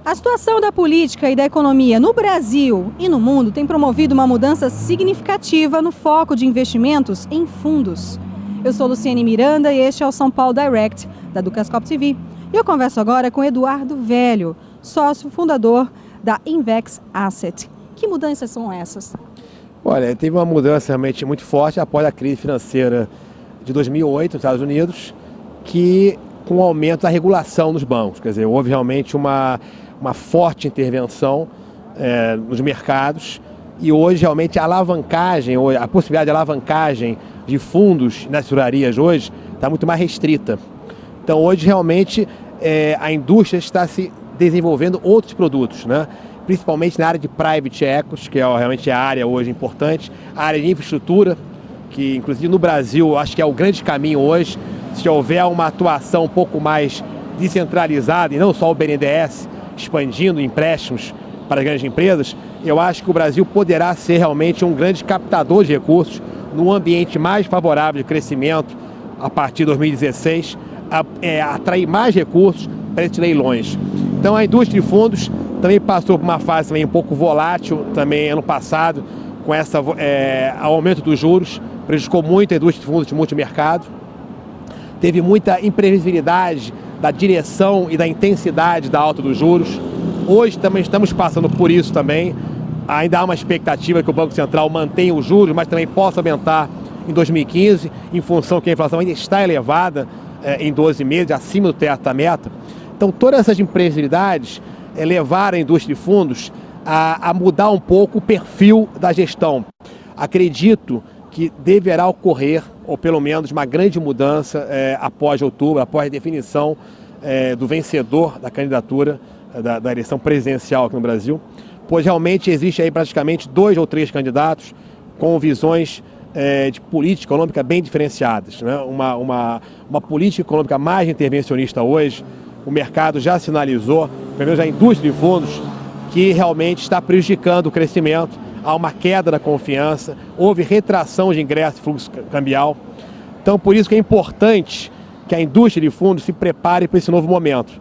A situação da política e da economia no Brasil e no mundo tem promovido uma mudança significativa no foco de investimentos em fundos. Eu sou Luciane Miranda e este é o São Paulo Direct, da Ducascop TV. E eu converso agora com Eduardo Velho, sócio fundador da Invex Asset. Que mudanças são essas? Olha, teve uma mudança realmente muito forte após a crise financeira de 2008 nos Estados Unidos, que com o aumento da regulação nos bancos. Quer dizer, houve realmente uma forte intervenção nos mercados e hoje realmente a alavancagem, a possibilidade de alavancagem de fundos nas tesourarias hoje está muito mais restrita. Então hoje realmente a indústria está se desenvolvendo outros produtos, né? Principalmente na área de private equity, que é realmente a área hoje importante, a área de infraestrutura, que inclusive no Brasil acho que é o grande caminho hoje, se houver uma atuação um pouco mais descentralizada e não só o BNDES expandindo empréstimos para as grandes empresas, eu acho que o Brasil poderá ser realmente um grande captador de recursos num ambiente mais favorável de crescimento a partir de 2016, atrair mais recursos para esses leilões. Então a indústria de fundos também passou por uma fase também um pouco volátil, também ano passado, com esse aumento dos juros, prejudicou muito a indústria de fundos de multimercado. Teve muita imprevisibilidade da direção e da intensidade da alta dos juros. Hoje também estamos passando por isso também. Ainda há uma expectativa que o Banco Central mantenha os juros, mas também possa aumentar em 2015, em função que a inflação ainda está elevada em 12 meses, acima do teto da meta. Então todas essas imprevisibilidades levaram a indústria de fundos a mudar um pouco o perfil da gestão. Acredito que deverá ocorrer, ou pelo menos uma grande mudança após outubro, após a definição do vencedor da candidatura da eleição presidencial aqui no Brasil, pois realmente existe aí praticamente 2 ou 3 candidatos com visões de política econômica bem diferenciadas, né? Uma política econômica mais intervencionista hoje, o mercado já sinalizou, pelo menos a indústria de fundos, que realmente está prejudicando o crescimento. Há uma queda da confiança, houve retração de ingresso e fluxo cambial. Então, por isso que é importante que a indústria de fundos se prepare para esse novo momento.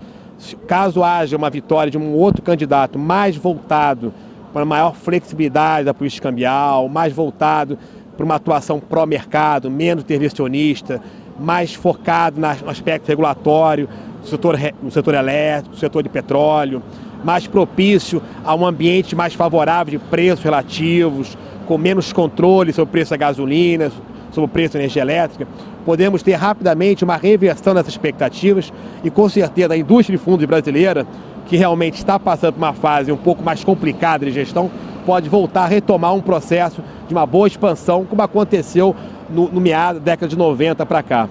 Caso haja uma vitória de um outro candidato mais voltado para maior flexibilidade da política cambial, mais voltado para uma atuação pró-mercado, menos intervencionista, mais focado no aspecto regulatório, no setor elétrico, no setor de petróleo, mais propício a um ambiente mais favorável de preços relativos, com menos controle sobre o preço da gasolina, sobre o preço da energia elétrica, podemos ter rapidamente uma reversão dessas expectativas e, com certeza, a indústria de fundos brasileira, que realmente está passando por uma fase um pouco mais complicada de gestão, pode voltar a retomar um processo de uma boa expansão, como aconteceu no meado da década de 90 para cá.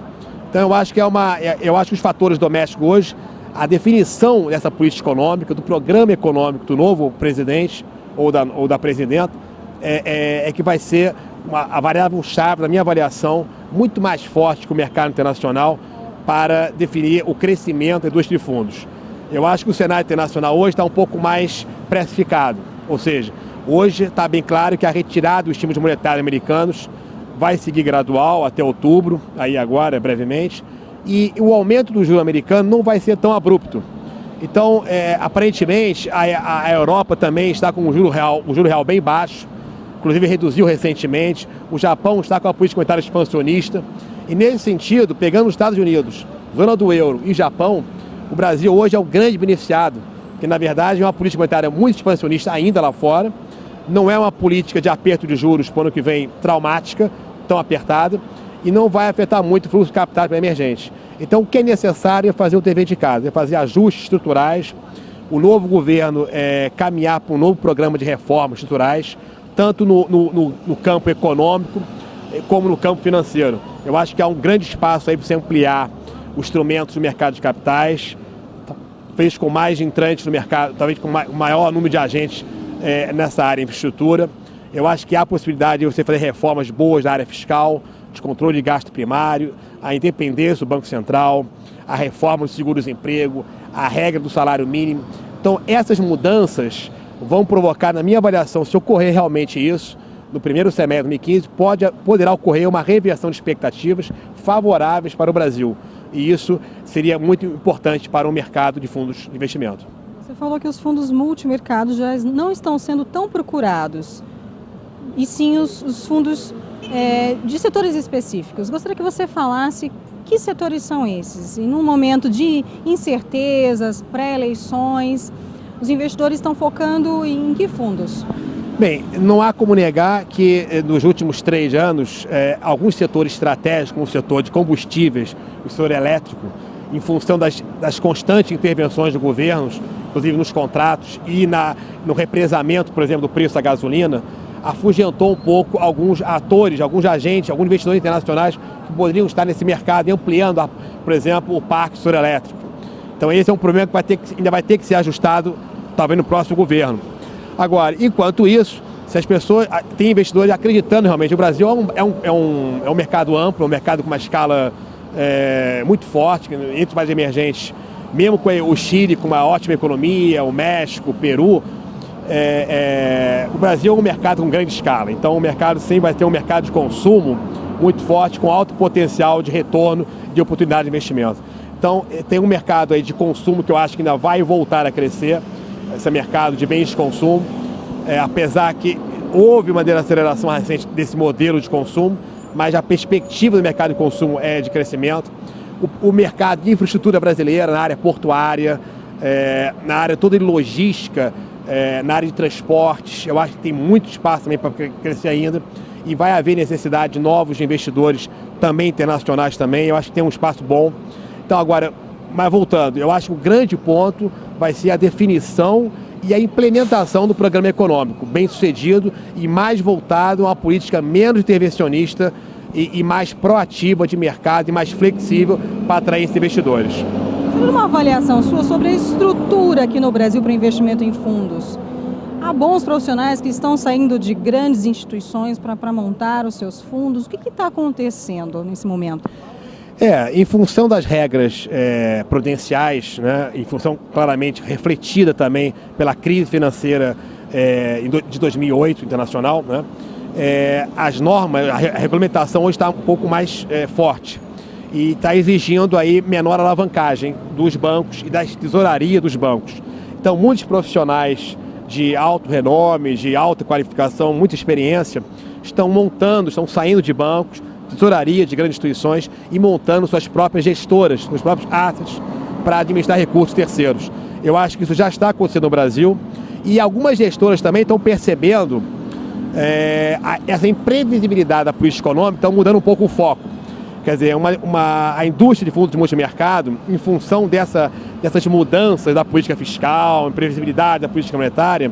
Então eu acho que os fatores domésticos hoje, a definição dessa política econômica, do programa econômico do novo presidente ou da presidenta, é que vai ser a variável-chave, na minha avaliação, muito mais forte que o mercado internacional para definir o crescimento da indústria de fundos. Eu acho que o cenário internacional hoje está um pouco mais precificado, ou seja, hoje está bem claro que a retirada dos estímulos monetários americanos vai seguir gradual até outubro, aí agora, brevemente, e o aumento do juro americano não vai ser tão abrupto. Então, aparentemente, a Europa também está com um juro real bem baixo, inclusive reduziu recentemente. O Japão está com a política monetária expansionista. E nesse sentido, pegando os Estados Unidos, zona do euro e Japão, o Brasil hoje é o grande beneficiado, porque na verdade é uma política monetária muito expansionista ainda lá fora, não é uma política de aperto de juros para o ano que vem traumática, tão apertada, e não vai afetar muito o fluxo de capitais para emergente. Então o que é necessário é fazer o dever de casa, é fazer ajustes estruturais, o novo governo caminhar para um novo programa de reformas estruturais, tanto no campo econômico como no campo financeiro. Eu acho que há um grande espaço aí para você ampliar os instrumentos do mercado de capitais, talvez com mais entrantes no mercado, talvez com maior número de agentes nessa área de infraestrutura. Eu acho que há a possibilidade de você fazer reformas boas na área fiscal, de controle de gasto primário, a independência do Banco Central, a reforma do seguro-desemprego, a regra do salário mínimo. Então, essas mudanças vão provocar, na minha avaliação, se ocorrer realmente isso, no primeiro semestre de 2015, poderá ocorrer uma reversão de expectativas favoráveis para o Brasil. E isso seria muito importante para o mercado de fundos de investimento. Você falou que os fundos multimercados já não estão sendo tão procurados, e sim os fundos de setores específicos. Gostaria que você falasse que setores são esses. E num momento de incertezas, pré-eleições, os investidores estão focando em que fundos? Bem, não há como negar que nos últimos 3 anos, alguns setores estratégicos, como o setor de combustíveis, o setor elétrico, em função das constantes intervenções de governos, inclusive nos contratos e no represamento, por exemplo, do preço da gasolina, afugentou um pouco alguns atores, alguns agentes, alguns investidores internacionais que poderiam estar nesse mercado, ampliando, por exemplo, o parque do setor elétrico. Então esse é um problema que ainda vai ter que ser ajustado, talvez no próximo governo. Agora, enquanto isso, se as pessoas têm investidores acreditando realmente, o Brasil é um mercado amplo, um mercado com uma escala muito forte, entre os mais emergentes, mesmo com o Chile com uma ótima economia, o México, o Peru, o Brasil é um mercado com grande escala, então o mercado sempre vai ter um mercado de consumo muito forte, com alto potencial de retorno, de oportunidade de investimento. Então tem um mercado aí de consumo que eu acho que ainda vai voltar a crescer, esse mercado de bens de consumo, apesar que houve uma desaceleração recente desse modelo de consumo, mas a perspectiva do mercado de consumo é de crescimento. O mercado de infraestrutura brasileira, na área portuária, na área toda de logística, na área de transportes, eu acho que tem muito espaço também para crescer ainda, e vai haver necessidade de novos investidores também internacionais também, eu acho que tem um espaço bom. Então agora, mas voltando, eu acho que o grande ponto vai ser a definição e a implementação do programa econômico bem sucedido e mais voltado a uma política menos intervencionista e mais proativa de mercado e mais flexível para atrair esses investidores. Fazendo uma avaliação sua sobre a estrutura aqui no Brasil para investimento em fundos, há bons profissionais que estão saindo de grandes instituições para montar os seus fundos. O que está acontecendo nesse momento? Em função das regras prudenciais, né, em função claramente refletida também pela crise financeira de 2008 internacional, né, as normas, a regulamentação hoje está um pouco mais forte e está exigindo aí menor alavancagem dos bancos e da tesouraria dos bancos. Então muitos profissionais de alto renome, de alta qualificação, muita experiência, estão saindo de bancos, tesouraria de grandes instituições e montando suas próprias gestoras, seus próprios assets para administrar recursos terceiros. Eu acho que isso já está acontecendo no Brasil e algumas gestoras também estão percebendo essa imprevisibilidade da política econômica, estão mudando um pouco o foco. Quer dizer, a indústria de fundos de multimercado, em função dessas mudanças da política fiscal, imprevisibilidade da política monetária,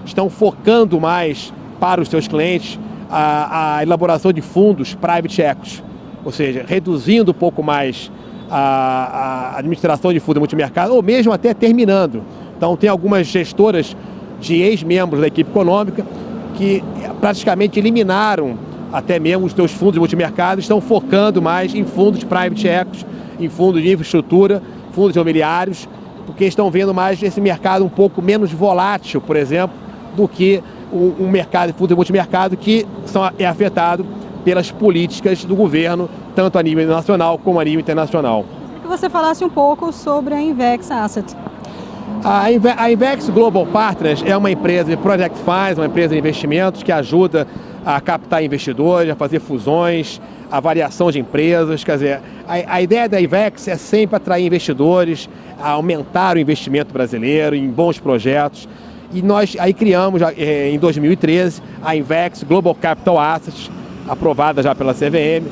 estão focando mais para os seus clientes a elaboração de fundos private equity, ou seja, reduzindo um pouco mais a administração de fundos multimercado, ou mesmo até terminando. Então tem algumas gestoras de ex-membros da equipe econômica que praticamente eliminaram até mesmo os seus fundos de multimercado, estão focando mais em fundos private equity, em fundos de infraestrutura, fundos imobiliários, porque estão vendo mais esse mercado um pouco menos volátil, por exemplo, do que um mercado de fundos de multimercado que é afetado pelas políticas do governo, tanto a nível nacional como a nível internacional. Queria que você falasse um pouco sobre a Invex Asset. A Invex Global Partners é uma empresa de Project Finance, uma empresa de investimentos que ajuda a captar investidores, a fazer fusões, a variação de empresas. Quer dizer, a ideia da Invex é sempre atrair investidores, a aumentar o investimento brasileiro em bons projetos. E nós aí criamos em 2013 a Invex Global Capital Assets, aprovada já pela CVM,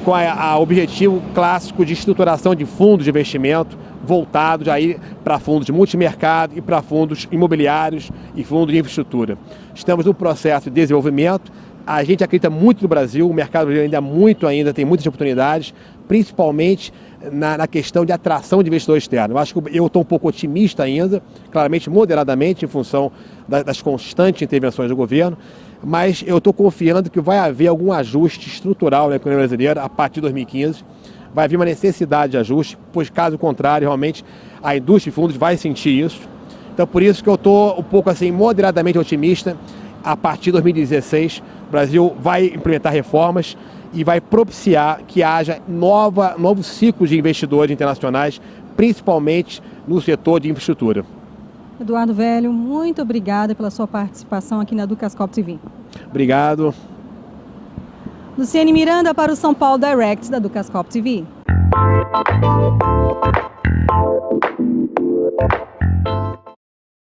com o objetivo clássico de estruturação de fundos de investimento voltados aí para fundos de multimercado e para fundos imobiliários e fundos de infraestrutura. Estamos no processo de desenvolvimento, a gente acredita muito no Brasil, o mercado brasileiro ainda tem muitas oportunidades, principalmente na questão de atração de investidor externo. Eu acho que eu estou um pouco otimista ainda, claramente moderadamente, em função das constantes intervenções do governo, mas eu estou confiando que vai haver algum ajuste estrutural na economia brasileira a partir de 2015. Vai haver uma necessidade de ajuste, pois caso contrário, realmente, a indústria de fundos vai sentir isso. Então, por isso que eu estou um pouco assim, moderadamente otimista a partir de 2016, o Brasil vai implementar reformas e vai propiciar que haja novos ciclos de investidores internacionais, principalmente no setor de infraestrutura. Eduardo Velho, muito obrigada pela sua participação aqui na Ducascop TV. Obrigado. Luciane Miranda para o São Paulo Direct da Ducascop TV.